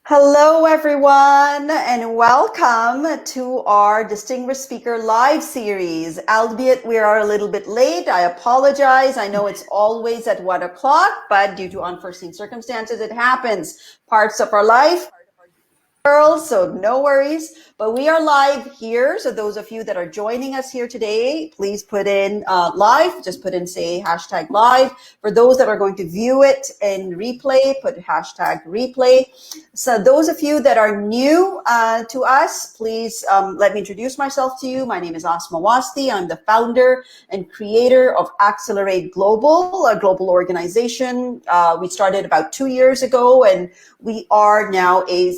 Hello, everyone, and welcome to our Distinguished Speaker Live series. Albeit we are a little bit late, I apologize. I know it's always at 1 o'clock, but due to unforeseen circumstances, it happens. Parts of our life, so no worries. But we are live here. So those of you that are joining us here today, please put in live. Just put in, say, hashtag live. For those that are going to view it in replay, put hashtag replay. So those of you that are new to us, please let me introduce myself to you. My name is Asma Wasti. I'm the founder and creator of Accelerate Global, a global organization. We started about 2 years ago, and we are now a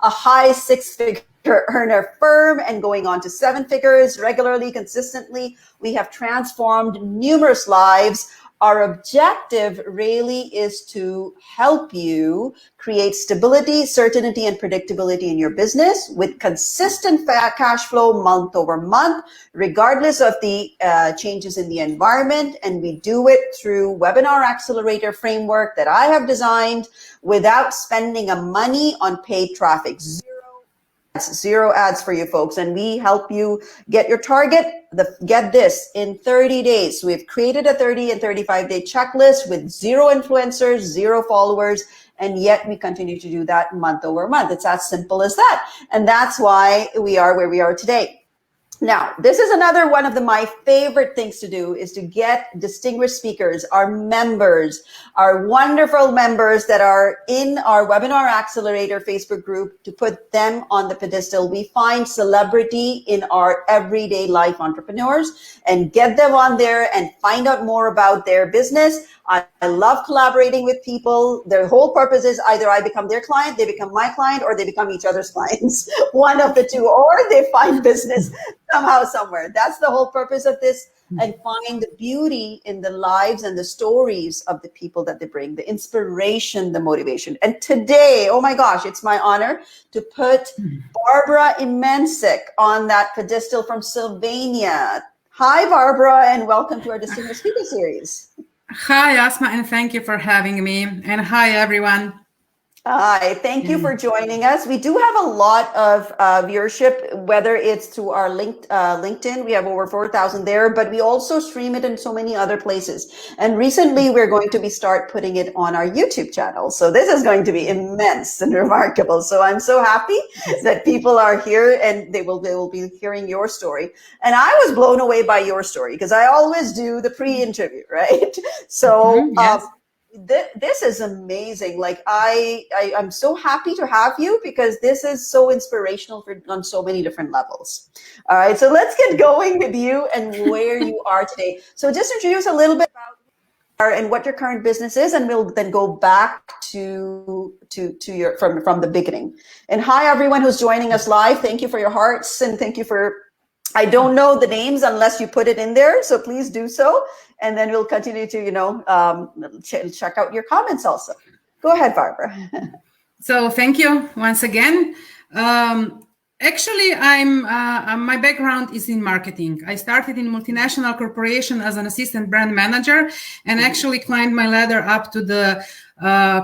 high six-figure earner firm and going on to 7 figures regularly, consistently. We have transformed numerous lives. Our objective really is to help you create stability, certainty, and predictability in your business with consistent cash flow month over month, regardless of the changes in the environment. And we do it through webinar accelerator framework that I have designed without spending a money on paid traffic. Zero ads for you folks, and we help you get your target. Get this, in 30 days. So we've created a 30 and 35-day checklist with 0 influencers, 0 followers, and yet we continue to do that month over month. It's as simple as that. And that's why we are where we are today. Now, this is another one of my favorite things to do, is to get distinguished speakers, our members, our wonderful members that are in our Webinar Accelerator Facebook group, to put them on the pedestal. We find celebrity in our everyday life entrepreneurs and get them on there and find out more about their business. I love collaborating with people. Their whole purpose is either I become their client, they become my client, or they become each other's clients. One of the two, or they find business somehow, somewhere. That's the whole purpose of this, and find the beauty in the lives and the stories of the people that they bring, the inspiration, the motivation. And today, oh my gosh, it's my honor to put Barbara Imensek on that pedestal from Sylvania. Hi, Barbara, and welcome to our Distinguished Speaker Series. Hi, Asma, and thank you for having me. And hi, everyone. Hi, thank you for joining us. We do have a lot of viewership, whether it's through our LinkedIn, we have over 4,000 there, but we also stream it in so many other places. And recently we're going to start putting it on our YouTube channel. So this is going to be immense and remarkable. So I'm so happy that people are here and they will be hearing your story. And I was blown away by your story because I always do the pre-interview, right? So, yes. This is amazing. Like I'm so happy to have you because this is so inspirational on so many different levels. All right, so let's get going with you and where you are today. So just introduce a little bit about who you are and what your current business is, and we'll then go back to your from the beginning. And hi everyone who's joining us live. Thank you for your hearts, and thank you for, I don't know the names unless you put it in there, so please do so. And then we'll continue to, check out your comments also. Go ahead, Barbara. So thank you once again. Actually, my background is in marketing. I started in multinational corporation as an assistant brand manager, and actually climbed my ladder up to the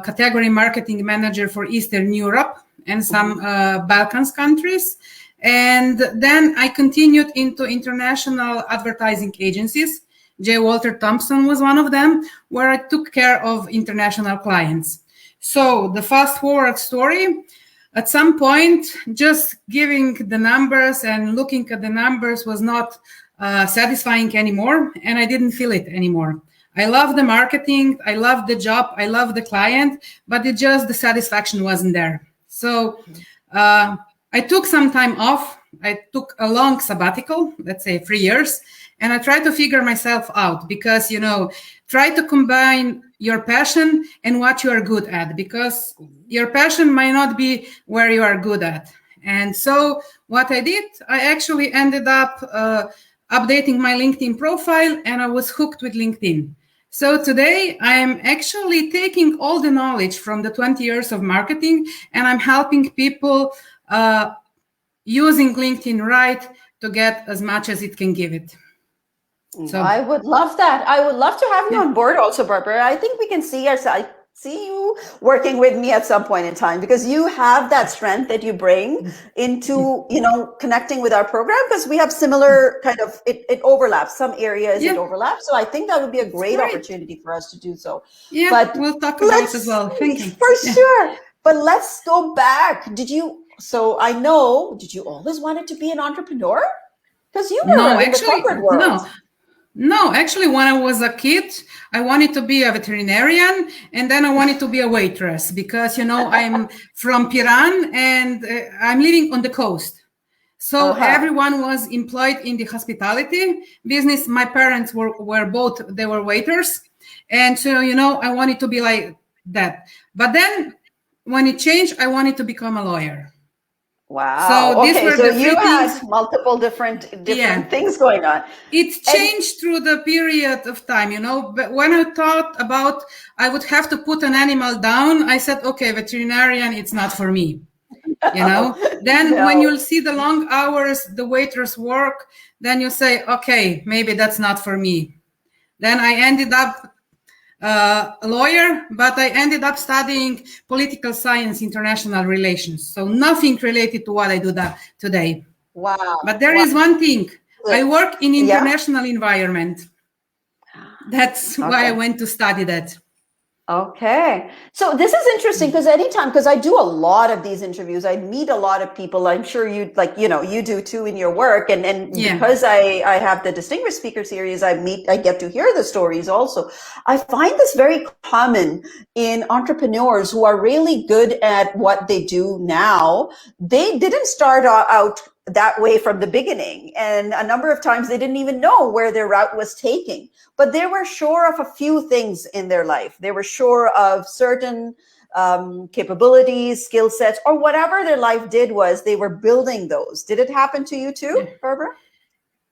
category marketing manager for Eastern Europe and some Balkans countries. And then I continued into international advertising agencies. J. Walter Thompson was one of them, where I took care of international clients. So the fast forward story, at some point, just giving the numbers and looking at the numbers was not satisfying anymore, and I didn't feel it anymore. I love the marketing, I love the job, I love the client, but the satisfaction wasn't there. So I took some time off. I took a long sabbatical, let's say 3 years, and I tried to figure myself out because, try to combine your passion and what you are good at, because your passion might not be where you are good at. And so what I did, I actually ended up updating my LinkedIn profile, and I was hooked with LinkedIn. So today I am actually taking all the knowledge from the 20 years of marketing, and I'm helping people using LinkedIn right to get as much as it can give it. So I would love that. I would love to have you on board also, Barbara. I think we can see ourselves. see you working with me at some point in time, because you have that strength that you bring into, connecting with our program, because we have similar kind of, it overlaps. Some areas it overlaps. So I think that would be a great opportunity for us to do so. Yeah, but we'll talk about it as well. Thank you. For sure. But let's go back. Did you always wanted to be an entrepreneur? Because you were in the corporate world. No, actually, when I was a kid, I wanted to be a veterinarian, and then I wanted to be a waitress because, I'm from Piran and I'm living on the coast. So everyone was employed in the hospitality business. My parents were both, they were waiters. And so, I wanted to be like that. But then when it changed, I wanted to become a lawyer. Wow. So these were the you had multiple different things going on. It changed through the period of time, But when I thought about I would have to put an animal down, I said, okay, veterinarian, it's not for me. Then when you'll see the long hours the waiters work, then you say, okay, maybe that's not for me. Then I ended up a lawyer, but I ended up studying political science, international relations. So nothing related to what I do today. Wow. But there is one thing. I work in international environment. That's why I went to study that. Okay. So this is interesting because because I do a lot of these interviews, I meet a lot of people. I'm sure you do too in your work. And because I have the Distinguished Speaker Series, I get to hear the stories also. I find this very common in entrepreneurs who are really good at what they do now. They didn't start out that way from the beginning. And a number of times they didn't even know where their route was taking, but they were sure of a few things in their life. They were sure of certain capabilities, skill sets, or whatever their life was, they were building those. Did it happen to you too, Barbara?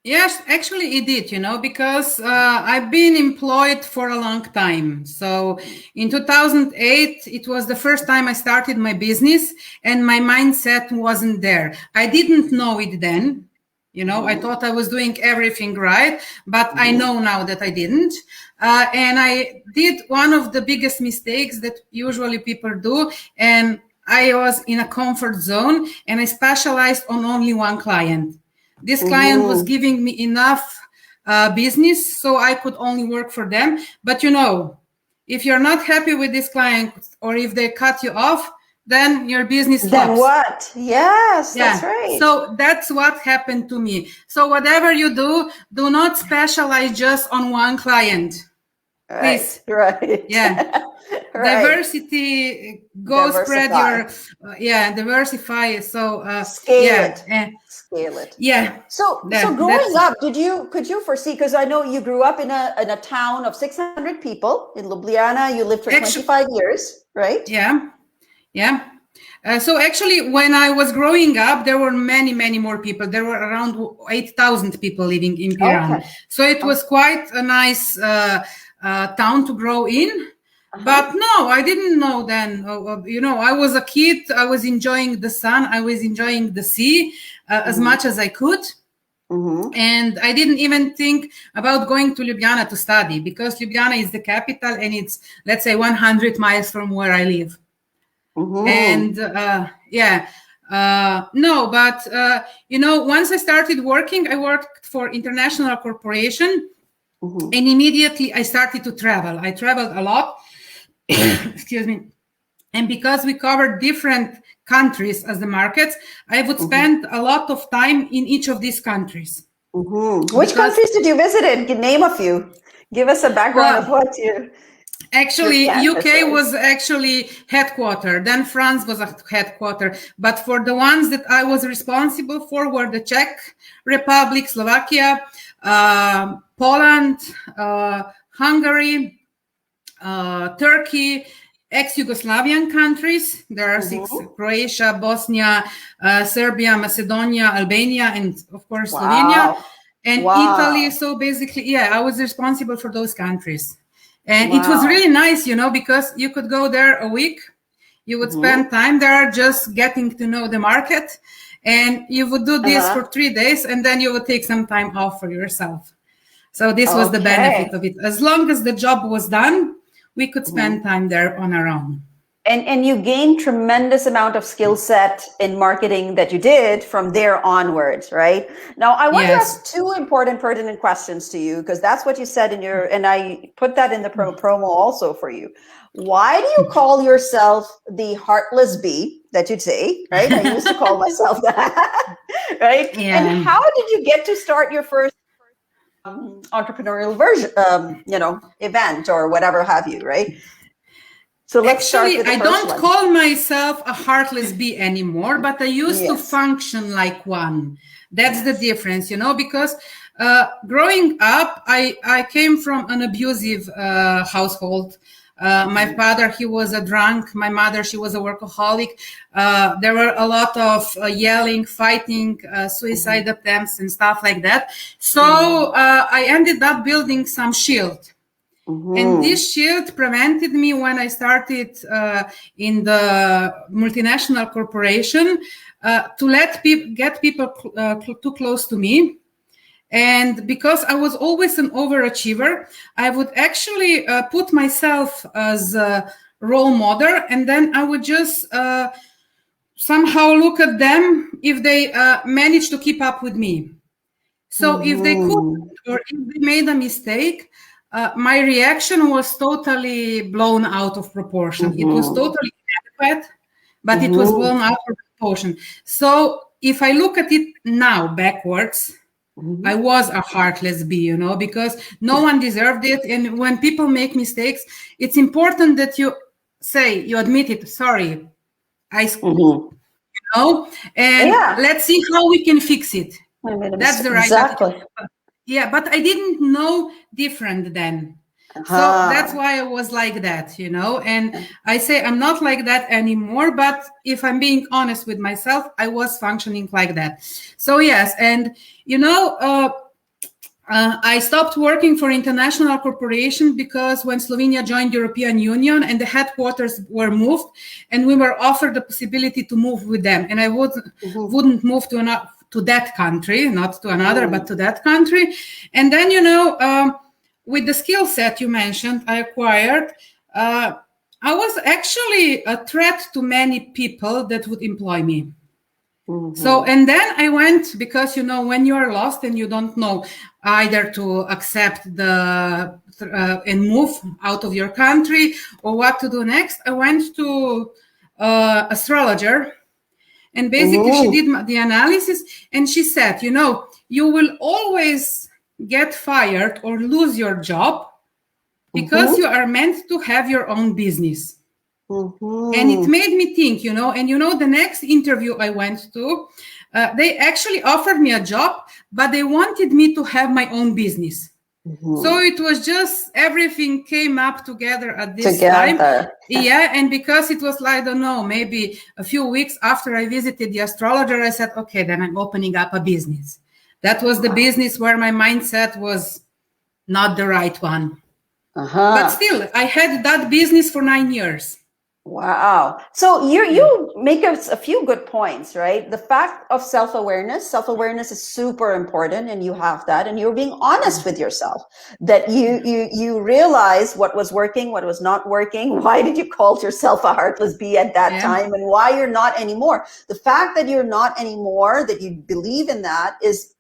Yes, actually it did, because I've been employed for a long time. So in 2008, it was the first time I started my business and my mindset wasn't there. I didn't know it then. I thought I was doing everything right, but I know now that I didn't. And I did one of the biggest mistakes that usually people do. And I was in a comfort zone and I specialized on only one client. This client was giving me enough business, so I could only work for them. But if you're not happy with this client or if they cut you off, then your business stops. Then what? Yes, that's right. So that's what happened to me. So whatever you do not specialize just on one client. Please. Right. Yeah. Right. Diversity, spread your, diversify. So scale it. Yeah. So growing up, could you foresee, because I know you grew up in a town of 600 people in Ljubljana, you lived for 25 years, right? Yeah. So actually, when I was growing up, there were many, many more people. There were around 8,000 people living in Piran. Okay. So it was quite a nice town to grow in. But no, I didn't know then. I was a kid. I was enjoying the sun. I was enjoying the sea as much as I could. And I didn't even think about going to Ljubljana to study because Ljubljana is the capital and it's, let's say, 100 miles from where I live. And once I started working, I worked for international corporation and immediately I started to travel. I traveled a lot. Excuse me. And because we covered different countries as the markets, I would spend a lot of time in each of these countries. Which countries did you visit in? Name a few. Give us a background of what you... Actually, UK was actually headquartered. Then France was a headquarter. But for the ones that I was responsible for were the Czech Republic, Slovakia, Poland, Hungary, Turkey, ex-Yugoslavian countries. There are 6: Croatia, Bosnia, Serbia, Macedonia, Albania, and of course Slovenia, and Italy. So basically, I was responsible for those countries. And it was really nice, because you could go there a week, you would spend time there just getting to know the market, and you would do this for 3 days, and then you would take some time off for yourself. So this was the benefit of it. As long as the job was done, we could spend time there on our own. And you gained tremendous amount of skill set in marketing that you did from there onwards, right? Now, I want to ask two important pertinent questions to you, because that's what you said in your, and I put that in the promo also for you. Why do you call yourself the Heartless B that you'd say, right? I used to call myself that, right? Yeah. And how did you get to start your first entrepreneurial version, event or whatever have you, right? So let's start with the first I don't call myself a Heartless B anymore, but I used to function like one. That's the difference, because growing up, I came from an abusive household. My father, he was a drunk. My mother, she was a workaholic. There were a lot of yelling, fighting, suicide attempts and stuff like that. So I ended up building some shield. And this shield prevented me when I started in the multinational corporation to get people too close to me. And because I was always an overachiever, I would actually put myself as a role model, and then I would just somehow look at them if they managed to keep up with me. So if they couldn't, or if they made a mistake, my reaction was totally blown out of proportion. It was totally inadequate, but it was blown out of proportion. So if I look at it now backwards, I was a Heartless B, because no one deserved it. And when people make mistakes, it's important that you admit it. Sorry, and let's see how we can fix it. That's the right attitude. Yeah, but I didn't know different then. So that's why I was like that, and I say I'm not like that anymore. But if I'm being honest with myself, I was functioning like that. So yes, and I stopped working for international corporation because when Slovenia joined European Union and the headquarters were moved, and we were offered the possibility to move with them, and I wouldn't move to that country, not to another, but to that country. And then, with the skill set you mentioned, I acquired, I was actually a threat to many people that would employ me. So, and then I went, because, when you are lost and you don't know either to accept and move out of your country or what to do next, I went to astrologer. And basically, she did the analysis, and she said, you will always get fired or lose your job because you are meant to have your own business. And it made me think, and the next interview I went to, they actually offered me a job, but they wanted me to have my own business. So it was just everything came up together at this time. Yeah, and because it was like, I don't know, maybe a few weeks after I visited the astrologer, I said, okay, then I'm opening up a business. That was the business where my mindset was not the right one. But still, I had that business for 9 years. Wow. So you make a few good points, right? The fact of self-awareness is super important, and you have that, and you're being honest with yourself that you realize what was working, what was not working. Why did you call yourself a Heartless B at that time, and why you're not anymore? The fact that you're not anymore, that you believe in that, is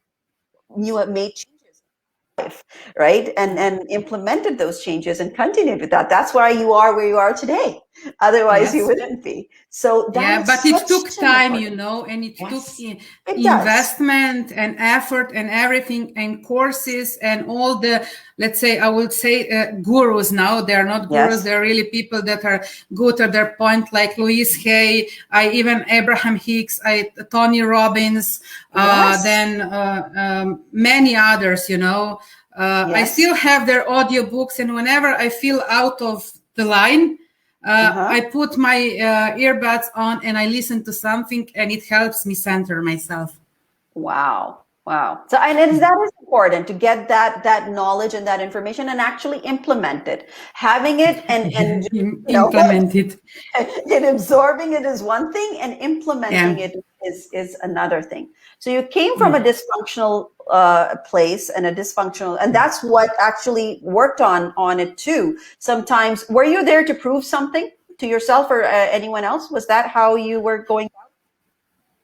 you have made changes, right? And implemented those changes and continued with that. That's why you are where you are today. Otherwise, you wouldn't be. So but it took time, and it took investment and effort and everything, and courses and all the, let's say, I would say gurus now. They're not gurus. They're really people that are good at their point, like Louise Hay, even Abraham Hicks, Tony Robbins, then many others, I still have their audiobooks, and whenever I feel out of the line, I put my earbuds on and I listen to something, and it helps me center myself. Wow. So, and that is important to get that knowledge and that information and actually implement it. Having it and implement it. And absorbing it is one thing, and implementing it is another thing. So you came from a dysfunctional place and a dysfunctional, and that's what actually worked on it too. Sometimes, were you there to prove something to yourself or anyone else? Was that how you were going?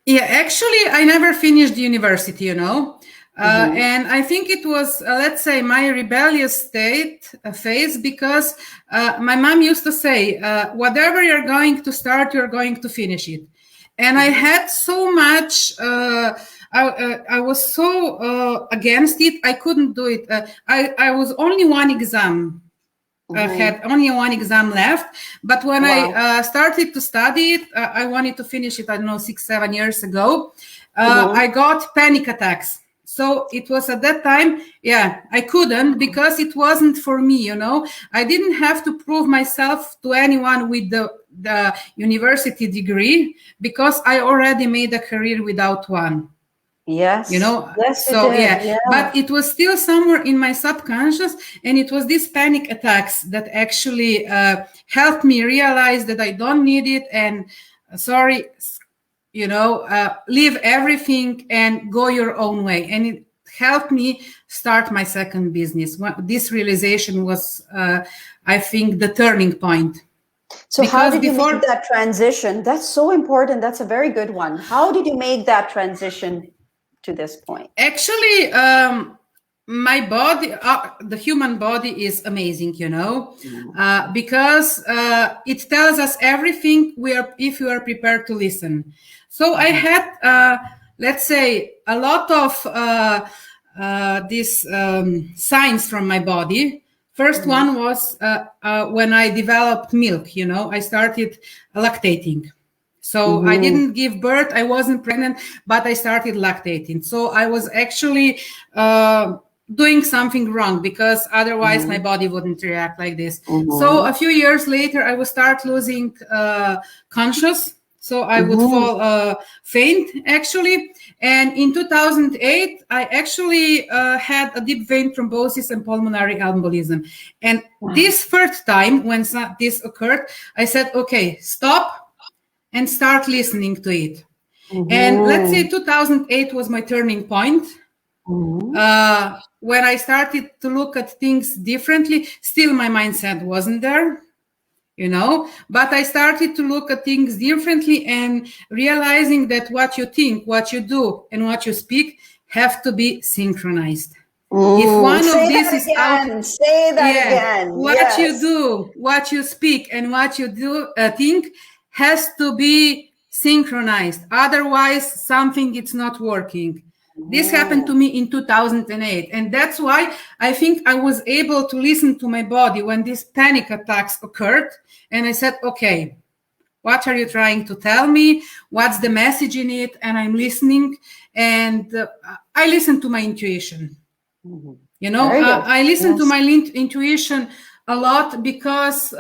Yeah, actually, I never finished university, you know. And I think it was, let's say, my rebellious phase, because my mom used to say, whatever you're going to start, you're going to finish it. And I had so much, I was so against it, I couldn't do it. I was only one exam. Had only one exam left, but when I started to study it, I wanted to finish it, I don't know, 6-7 years ago. I got panic attacks. So it was at that time, I couldn't, because it wasn't for me, you know. I didn't have to prove myself to anyone with the university degree, because I already made a career without one. Yes. You know, yes, so but it was still somewhere in my subconscious, and it was these panic attacks that actually helped me realize that I don't need it, and leave everything and go your own way. And it helped me start my second business. This realization was, I think, the turning point. So how did you make that transition? That's so important. That's a very good one. How did you make that transition to this point? Actually, my body, the human body is amazing, you know, because it tells us everything if we are prepared to listen. So I had, let's say, a lot of these signs from my body. First one was when I developed milk, you know, I started lactating. So I didn't give birth, I wasn't pregnant, but I started lactating. So I was actually doing something wrong, because otherwise my body wouldn't react like this. So a few years later, I would start losing conscious. So I would fall faint, actually. And in 2008, I actually had a deep vein thrombosis and pulmonary embolism. And this third time, when this occurred, I said, okay, stop and start listening to it. And let's say 2008 was my turning point. When I started to look at things differently, still my mindset wasn't there, you know, but I started to look at things differently and realizing that what you think, what you do, and what you speak have to be synchronized. If one of these is out, say that again. What you do, what you speak, and what you do think has to be synchronized. Otherwise, something is not working. This happened to me in 2008. And that's why I think I was able to listen to my body when these panic attacks occurred. And I said, okay, what are you trying to tell me? What's the message in it? And I'm listening. And I listen to my intuition. You know, I listen to my intuition a lot, because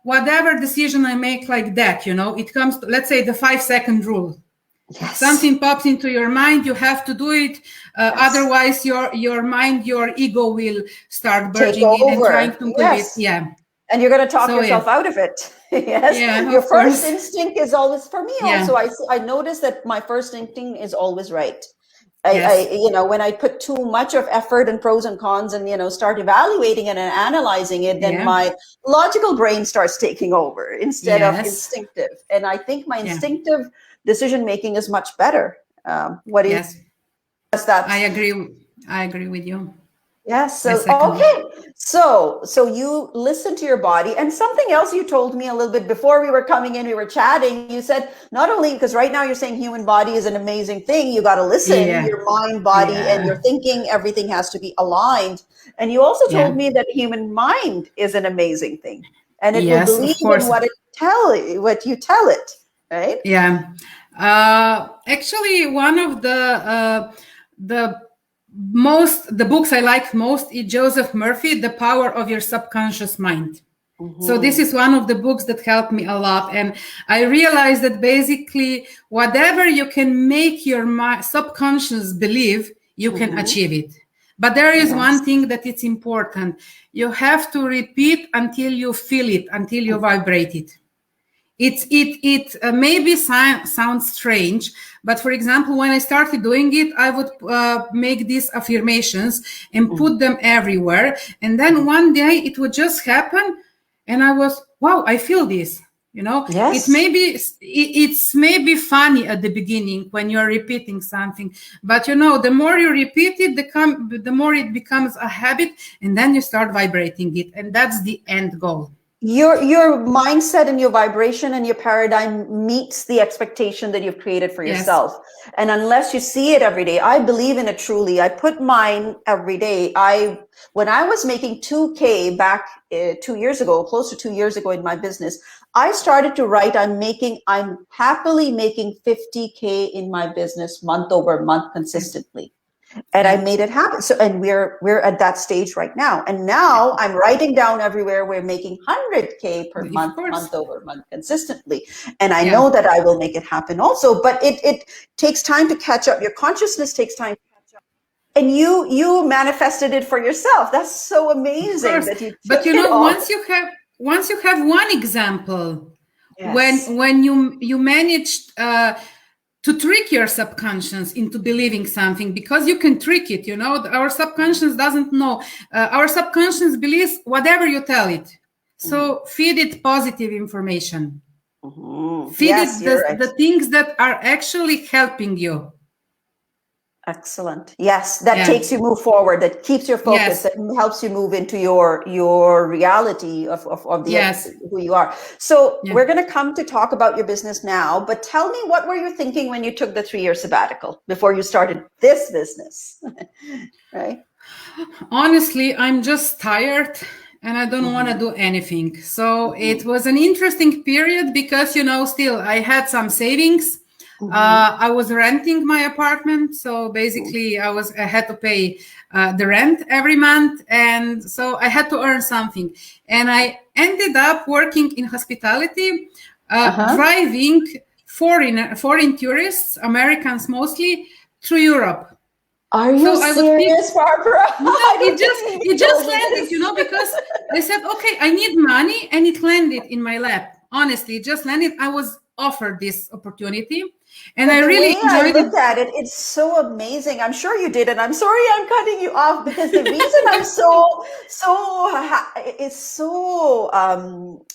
whatever decision I make like that, you know, it comes to, let's say, the 5-second rule. Yes. Something pops into your mind, you have to do it. Otherwise, your mind, your ego will start burgeoning in and trying to do it. Yeah. And you're going to talk yourself out of it. Yes. Yeah, your first instinct is always, for me also, I notice that my first instinct is always right. I you know, when I put too much of effort and pros and cons and, you know, start evaluating it and analyzing it, then my logical brain starts taking over instead of instinctive. And I think my instinctive decision making is much better. What is that? I agree with you. Yes. So okay. So you listen to your body. And something else you told me a little bit before we were coming in, we were chatting. You said not only, because right now you're saying human body is an amazing thing. You got to listen. Your mind, body, and your thinking. Everything has to be aligned. And you also told me that human mind is an amazing thing, and it will believe in what you tell it. Right? Yeah. Actually, one of the books I like most is Joseph Murphy, The Power of Your Subconscious Mind. So this is one of the books that helped me a lot. And I realized that basically whatever you can make your subconscious believe, you can achieve it. But there is one thing that it's important. You have to repeat until you feel it, until you vibrate it. It maybe sounds strange, but for example, when I started doing it, I would make these affirmations and put them everywhere. And then one day it would just happen. And I was, wow, I feel this. Yes. It's maybe funny at the beginning when you're repeating something, but the more you repeat it, the more it becomes a habit, and then you start vibrating it, and that's the end goal. Your mindset and your vibration and your paradigm meets the expectation that you've created for yourself. Yes. And unless you see it every day, I believe in it truly. I put mine every day. When I was making 2K back 2 years ago, close to 2 years ago in my business, I started to write, I'm happily making 50K in my business month over month consistently. And I made it happen. So, and we're at that stage right now. And now I'm writing down everywhere we're making 100K per month, month over month consistently. And I know that I will make it happen also, but it takes time to catch up. Your consciousness takes time to catch up. And you manifested it for yourself. That's so amazing that you took it all. Once you have one example, when you managed to trick your subconscious into believing something, because you can trick it, our subconscious doesn't know. Our subconscious believes whatever you tell it. So feed it positive information. Feed it the things that are actually helping you. Excellent. Yes, that takes you move forward, that keeps your focus, that helps you move into your reality of who you are. So we're going to come to talk about your business now, but tell me, what were you thinking when you took the 3-year sabbatical before you started this business? Right? Honestly, I'm just tired and I don't want to do anything. So it was an interesting period because, still I had some savings. I was renting my apartment, so basically I had to pay the rent every month, and so I had to earn something. And I ended up working in hospitality, driving foreign tourists, Americans mostly, through Europe. Are you serious, Barbara? No, it just landed, because I said, okay, I need money, and it landed in my lap. Honestly, it just landed. I was offered this opportunity, and I really enjoyed it. I looked at it. It's so amazing. I'm sure you did, and I'm sorry I'm cutting you off, because the reason I'm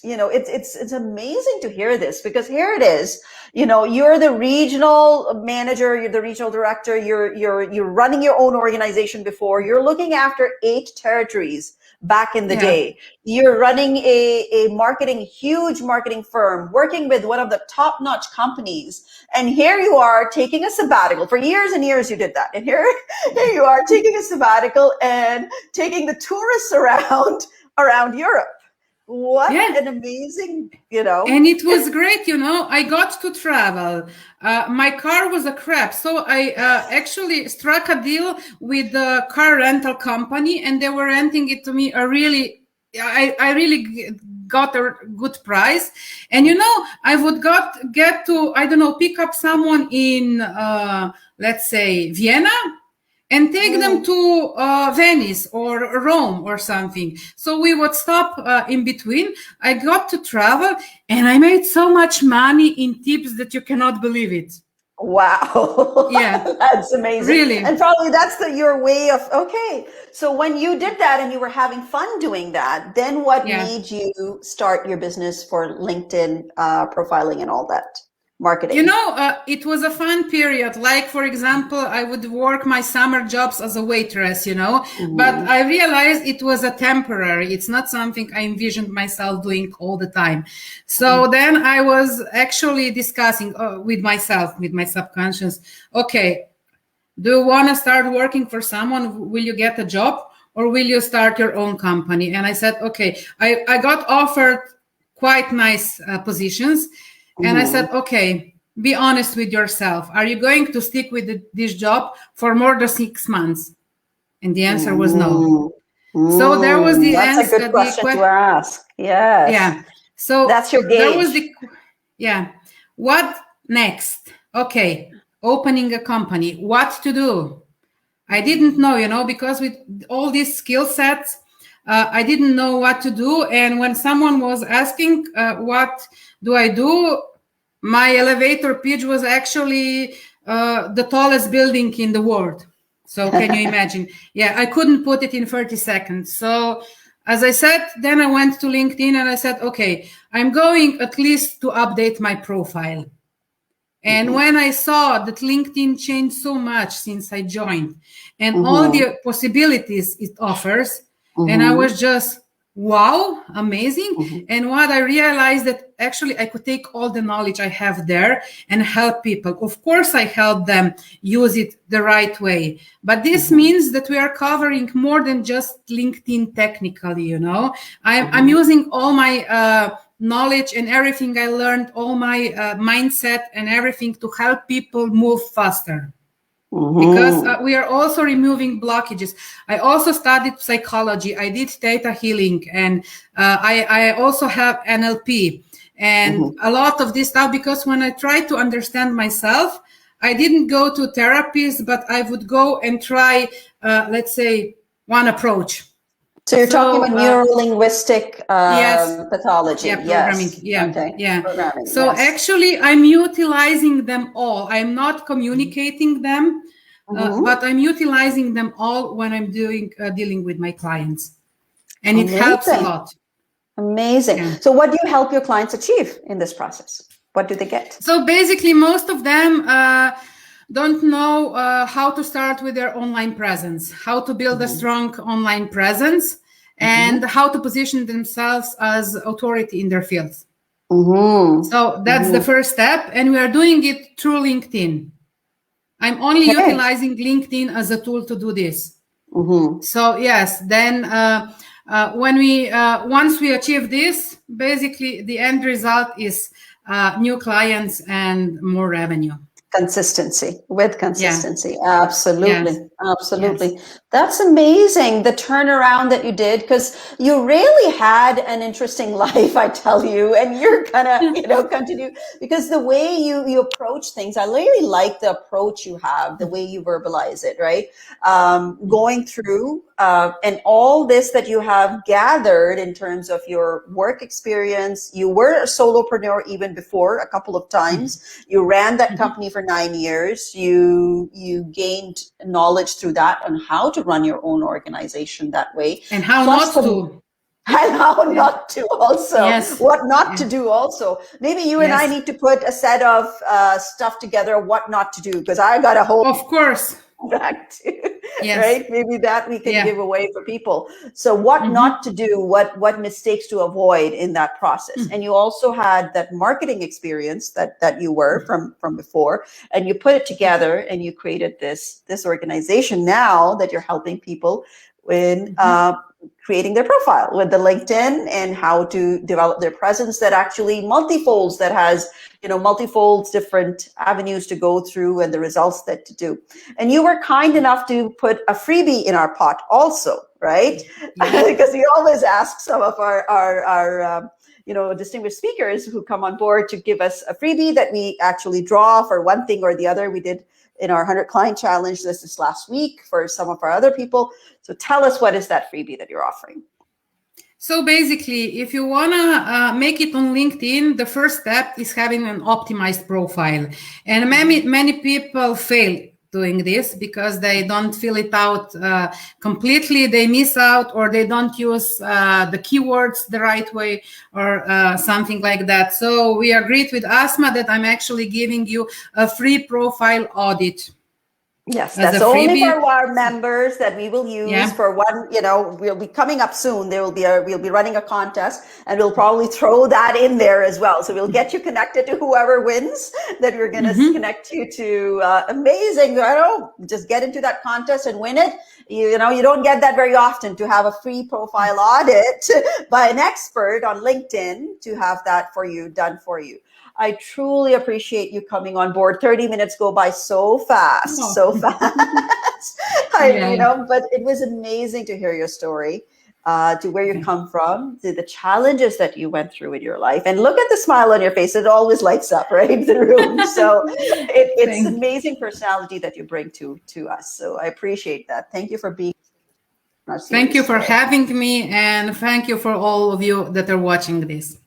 it's amazing to hear this, because here it is. You're the regional manager, you're the regional director, you're running your own organization before. You're looking after 8 territories back in the day. You're running a huge marketing firm, working with one of the top-notch companies. And here you are taking a sabbatical. For years and years you did that. And here you are taking a sabbatical and taking the tourists around Europe. What an amazing, And it was great, I got to travel. My car was a crap. So I actually struck a deal with the car rental company, and they were renting it to me I really got a good price. And, I would get to, pick up someone in, let's say, Vienna, and take them to Venice or Rome or something. So we would stop in between. I got to travel, and I made so much money in tips that you cannot believe it. Wow. Yeah. That's amazing. Really. And probably that's your way of, okay. So when you did that and you were having fun doing that, then what made you start your business for LinkedIn profiling and all that? Marketing. It was a fun period. Like, for example, I would work my summer jobs as a waitress, but I realized it was a temporary. It's not something I envisioned myself doing all the time. So then I was actually discussing with myself, with my subconscious, okay, do you want to start working for someone? Will you get a job, or will you start your own company? And I said, okay, I got offered quite nice positions. And I said, okay, be honest with yourself. Are you going to stick with this job for more than 6 months? And the answer was no. So there was the answer. That's a good question to ask. Yes. Yeah. So that's your gauge. There was what next? Okay, opening a company. What to do? I didn't know, because with all these skill sets, I didn't know what to do. And when someone was asking, what do I do? My elevator pitch was actually the tallest building in the world. So can you imagine? Yeah, I couldn't put it in 30 seconds. So as I said, then I went to LinkedIn and I said, okay, I'm going at least to update my profile. And when I saw that LinkedIn changed so much since I joined and all the possibilities it offers, and I was just, wow, amazing. And what I realized that actually I could take all the knowledge I have there and help people. Of course, I help them use it the right way. But this means that we are covering more than just LinkedIn technically, you know. I'm using all my knowledge and everything I learned, all my mindset and everything to help people move faster. Because we are also removing blockages. I also studied psychology. I did theta healing, and I also have NLP and a lot of this stuff, because when I tried to understand myself, I didn't go to therapists, but I would go and try, let's say, one approach. So you're talking about neuro-linguistic yes. pathology. Yeah, programming. Yes. Yeah, okay. yeah. Programming. So actually, I'm utilizing them all. I'm not communicating them, but I'm utilizing them all when I'm dealing with my clients, and it helps a lot. Amazing. Yeah. So what do you help your clients achieve in this process? What do they get? So basically, most of them don't know how to start with their online presence, how to build a strong online presence, and how to position themselves as authority in their fields. So that's the first step, and we are doing it through LinkedIn. I'm only utilizing LinkedIn as a tool to do this. So yes, then when we once we achieve this, basically the end result is new clients and more revenue. Consistency. Yeah. Absolutely. Yes. Absolutely. Yes. That's amazing, the turnaround that you did, because you really had an interesting life, I tell you, and you're gonna, continue, because the way you approach things, I really like the approach you have, the way you verbalize it, right? Going through and all this that you have gathered in terms of your work experience. You were a solopreneur even before, a couple of times. You ran that company for 9 years. You gained knowledge through that on how to run your own organization that way. And how not to. And how not to also. Yes. What not to do also. Maybe you and I need to put a set of stuff together, what not to do, because I got a whole... Of course. Back to, right? Maybe that we can give away for people. So what not to do, what mistakes to avoid in that process. And you also had that marketing experience that you were from before, and you put it together and you created this organization now that you're helping people with creating their profile with the LinkedIn and how to develop their presence that actually multifolds, that has, multifolds, different avenues to go through and the results that to do. And you were kind enough to put a freebie in our pot also, right? Because we always ask some of our distinguished speakers who come on board to give us a freebie that we actually draw for one thing or the other. We did in our 100 client challenge this last week for some of our other people. So tell us, what is that freebie that you're offering? So basically, if you want to make it on LinkedIn, the first step is having an optimized profile. And many people fail doing this because they don't fill it out completely. They miss out, or they don't use the keywords the right way, or something like that. So we agreed with Asma that I'm actually giving you a free profile audit. Yes, that's only for our members that we will use for one, we'll be coming up soon. We'll be running a contest, and we'll probably throw that in there as well. So we'll get you connected to whoever wins, that we're going to connect you to. Amazing. Just get into that contest and win it. You don't get that very often, to have a free profile audit by an expert on LinkedIn, to have that done for you. I truly appreciate you coming on board. 30 minutes go by so fast, but it was amazing to hear your story, to where you come from, to the challenges that you went through in your life. And look at the smile on your face. It always lights up, right? The room. So it's amazing personality that you bring to us. So I appreciate that. Thank you for being Thank you for having me, and thank you for all of you that are watching this.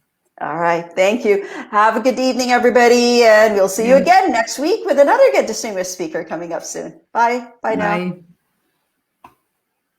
All right. Thank you. Have a good evening, everybody. And we'll see you again next week with another good distinguished speaker coming up soon. Bye. Bye now. Bye.